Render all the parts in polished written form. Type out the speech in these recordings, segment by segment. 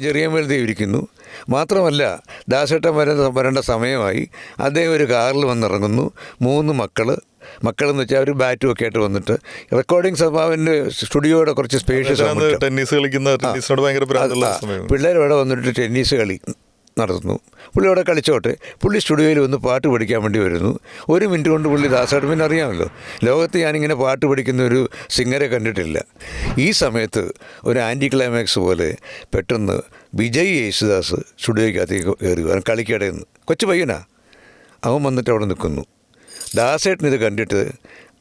ചെറിയമ്പലത്തിൽ ഇരിക്കുന്നു. മാത്രമല്ല, ദാസേട്ടൻ വരേണ്ട സമയമായി. അദ്ദേഹം ഒരു കാറിൽ വന്നിറങ്ങുന്നു. 3 മക്കളെന്ന് വെച്ചാൽ ഒരു ബാറ്റും ഒക്കെ ആയിട്ട് വന്നിട്ട് റെക്കോർഡിംഗ് സഭാവിൻ്റെ സ്റ്റുഡിയോയുടെ കുറച്ച് സ്പേഷ്യസ് പിള്ളേർ ഇവിടെ വന്നിട്ട് ടെന്നീസ് കളി നടത്തുന്നു. പുള്ളി അവിടെ കളിച്ചോട്ടെ. പുള്ളി സ്റ്റുഡിയോയിൽ വന്ന് പാട്ട് പഠിക്കാൻ വേണ്ടി വരുന്നു. 1 മിനിറ്റ് കൊണ്ട് പുള്ളി ദാസേട്ടൻ പിന്നെ അറിയാമല്ലോ, ലോകത്ത് ഞാനിങ്ങനെ പാട്ട് പഠിക്കുന്ന ഒരു സിംഗറെ കണ്ടിട്ടില്ല. ഈ സമയത്ത് ഒരു ആൻറ്റി ക്ലൈമാക്സ് പോലെ പെട്ടെന്ന് വിജയ് യേശുദാസ് സ്റ്റുഡിയോയ്ക്കകത്തേക്ക് കയറി കളിക്കടയിൽ നിന്ന്. കൊച്ചു പയ്യനാ. അവൻ വന്നിട്ട് അവിടെ നിൽക്കുന്നു. ദാസേട്ടൻ ഇത് കണ്ടിട്ട്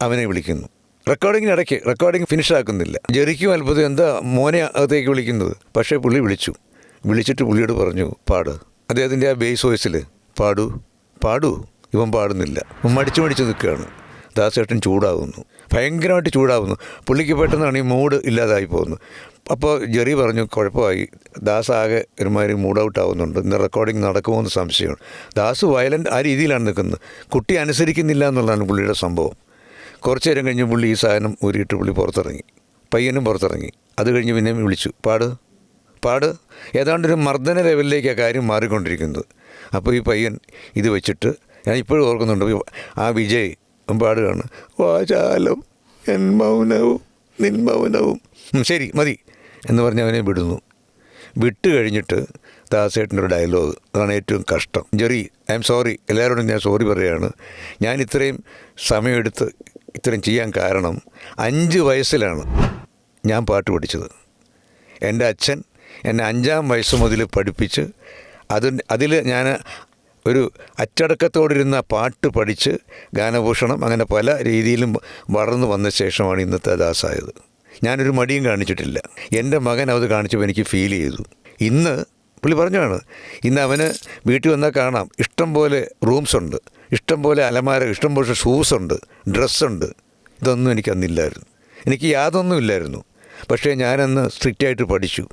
അവനെ വിളിക്കുന്നു. റെക്കോർഡിങ്ങിനിടയ്ക്ക് റെക്കോർഡിങ് ഫിനിഷാക്കുന്നില്ല. ജെറിക്കും അത്ഭുതം, എന്താ മോനെ അകത്തേക്ക് വിളിക്കുന്നത്. പക്ഷേ പുള്ളി വിളിച്ചിട്ട് പുള്ളിയോട് പറഞ്ഞു, പാട്. അദ്ദേഹത്തിൻ്റെ ആ ബേസ് വോയിസിൽ പാടൂ. ഇവൻ പാടുന്നില്ല. മടിച്ചു നിൽക്കുകയാണ്. ദാസേട്ടൻ ചൂടാവുന്നു, ഭയങ്കരമായിട്ട് ചൂടാവുന്നു. പുള്ളിക്ക് പെട്ടെന്നാണ് ഈ മൂഡ് ഇല്ലാതായി പോകുന്നു. അപ്പോൾ ജെറി പറഞ്ഞു, കുഴപ്പമായി, ദാസ് ആകെ ഒരുമാതിരി മൂഡ് ഔട്ട് ആവുന്നുണ്ട്, ഇന്ന് റെക്കോർഡിങ് നടക്കുമോ എന്ന് സംശയമാണ്. ദാസ് വയലൻ്റ് ആ രീതിയിലാണ് നിൽക്കുന്നത്. കുട്ടി അനുസരിക്കുന്നില്ല എന്നുള്ളതാണ് പുള്ളിയുടെ സംഭവം. കുറച്ച് നേരം കഴിഞ്ഞ് പുള്ളി ഈ സാധനം ഊരിയിട്ട് പുള്ളി പുറത്തിറങ്ങി. പയ്യനും പുറത്തിറങ്ങി. അത് കഴിഞ്ഞ് പിന്നെ വിളിച്ചു, പാട്. ഏതാണ്ടൊരു മർദ്ദന ലെവലിലേക്കാണ് കാര്യം മാറിക്കൊണ്ടിരിക്കുന്നത്. അപ്പോൾ ഈ പയ്യൻ ഇത് വെച്ചിട്ട്, ഞാൻ ഇപ്പോഴും ഓർക്കുന്നുണ്ട്, ആ വിജയ് പാടുകയാണ്, വാചാലം എൻ മൗനവും നിൻ മൗനവും, ശരി മതി എന്ന് പറഞ്ഞ് അവനെ വിട്ട് കഴിഞ്ഞിട്ട് ദാസേട്ടൻ്റെ ഒരു ഡയലോഗ്, അതാണ് ഏറ്റവും കഷ്ടം. ജെറി, ഐ എം സോറി, എല്ലാവരോടും ഞാൻ സോറി പറയുകയാണ്. ഞാൻ ഇത്രയും സമയമെടുത്ത് ഇത്രയും ചെയ്യാൻ കാരണം 5 വയസ്സിലാണ് ഞാൻ പാട്ട് പഠിച്ചത്. എൻ്റെ അച്ഛൻ എന്നെ 5-ാം വയസ്സ് മുതൽ പഠിപ്പിച്ച് അതിൽ ഞാൻ ഒരു അച്ചടക്കത്തോടിരുന്ന പാട്ട് പഠിച്ച് ഗാനഭൂഷണം അങ്ങനെ പല രീതിയിലും വളർന്നു വന്ന ശേഷമാണ് ഇന്നത്തെ ദാസായത്. ഞാനൊരു മടിയും കാണിച്ചിട്ടില്ല. എൻ്റെ മകൻ അത് കാണിച്ചപ്പോൾ എനിക്ക് ഫീൽ ചെയ്തു. ഇന്ന് പുള്ളി പറഞ്ഞതാണ്, ഇന്ന് അവന് വീട്ടിൽ വന്നാൽ കാണാം ഇഷ്ടം പോലെ റൂംസുണ്ട്, ഇഷ്ടം പോലെ അലമാര, ഇഷ്ടം പോലെ ഷൂസുണ്ട്, ഡ്രസ്സുണ്ട്. ഇതൊന്നും എനിക്കന്നില്ലായിരുന്നു. എനിക്ക് യാതൊന്നും ഇല്ലായിരുന്നു. പക്ഷേ ഞാനന്ന് സ്ട്രിക്റ്റായിട്ട് പഠിച്ചു.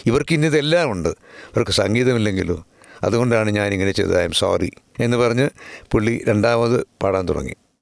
ഇവർക്ക് ഇന്നിതെല്ലാം ഉണ്ട്, ഇവർക്ക് സംഗീതമില്ലെങ്കിലോ. അതുകൊണ്ടാണ് ഞാനിങ്ങനെ ചെയ്തത്. ഐ എം സോറി എന്ന് പറഞ്ഞ് പുള്ളി 2ാമത് പാടാൻ തുടങ്ങി.